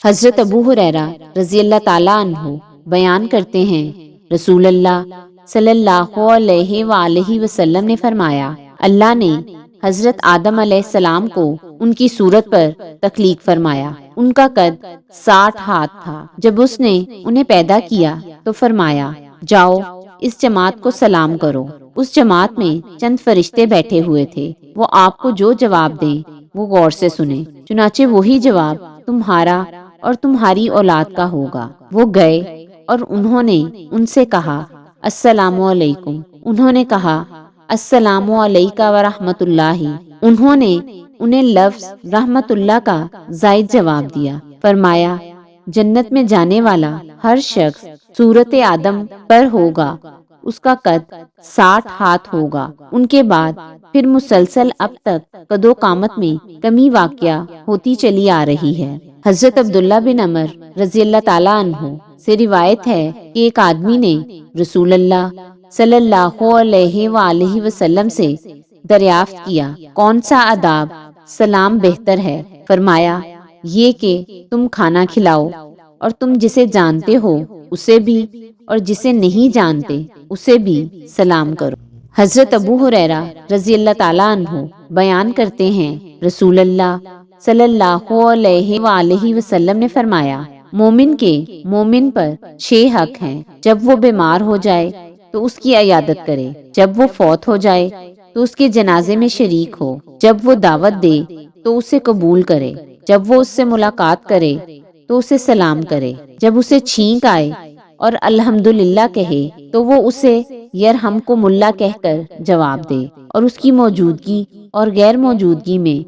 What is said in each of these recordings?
حضرت ابو ہریرہ رضی اللہ تعالیٰ عنہ بیان کرتے ہیں، رسول اللہ صلی اللہ علیہ وآلہ وسلم نے فرمایا، اللہ نے حضرت آدم علیہ السلام کو ان کی صورت پر تخلیق فرمایا۔ ان کا قد 60 ہاتھ تھا۔ جب اس نے انہیں پیدا کیا تو فرمایا، جاؤ اس جماعت کو سلام کرو۔ اس جماعت میں چند فرشتے بیٹھے ہوئے تھے، وہ آپ کو جو جواب دیں وہ غور سے سنیں، چنانچہ وہی جواب تمہارا اور تمہاری اولاد کا ہوگا۔ وہ گئے اور انہوں نے ان سے کہا، السلام علیکم۔ انہوں نے کہا، السلام علیکہ ورحمۃ اللہ۔ انہوں نے انہیں لفظ رحمت اللہ کا زائد جواب دیا۔ فرمایا، جنت میں جانے والا ہر شخص صورت آدم پر ہوگا، اس کا قد 60 ہاتھ ہوگا۔ ان کے بعد پھر مسلسل اب تک قد و قامت میں کمی واقع ہوتی چلی آ رہی ہے۔ حضرت عبداللہ بن عمر رضی اللہ تعالیٰ عنہ سے روایت ہے کہ ایک آدمی نے رسول اللہ صلی اللہ علیہ وآلہ وسلم سے دریافت کیا، کون سا آداب سلام بہتر ہے؟ فرمایا، یہ کہ تم کھانا کھلاؤ اور تم جسے جانتے ہو اسے بھی اور جسے نہیں جانتے اسے بھی سلام کرو۔ حضرت ابو ہریرہ رضی اللہ تعالیٰ عنہ بیان کرتے ہیں، رسول اللہ صلی اللہ علیہ وآلہ وسلم نے فرمایا، مومن کے مومن پر 6 حق ہیں۔ جب وہ بیمار ہو جائے تو اس کی عیادت کرے، جب وہ فوت ہو جائے تو اس کے جنازے میں شریک ہو، جب وہ دعوت دے تو اسے قبول کرے، جب وہ اس سے ملاقات کرے تو اسے سلام کرے، جب اسے چھینک آئے اور الحمدللہ کہے تو وہ اسے یرحمکم اللہ کہہ کر جواب دے، اور اس کی موجودگی اور غیر موجودگی میں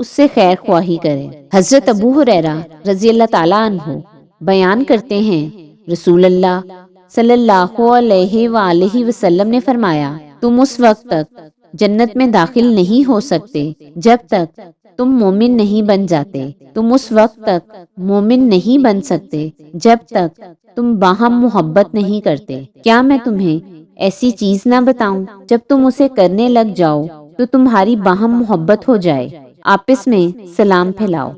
اس سے خیر خواہی کرے۔ حضرت ابو ہریرہ رضی اللہ تعالیٰ عنہ بیان کرتے ہیں، رسول اللہ صلی اللہ علیہ وآلہ وسلم نے فرمایا، تم اس وقت تک جنت میں داخل نہیں ہو سکتے جب تک تم مومن نہیں بن جاتے، تم اس وقت تک مومن نہیں بن سکتے جب تک تم باہم محبت نہیں کرتے۔ کیا میں تمہیں ایسی چیز نہ بتاؤں جب تم اسے کرنے لگ جاؤ تو تمہاری باہم محبت ہو جائے؟ آپس میں سلام پھیلاؤ۔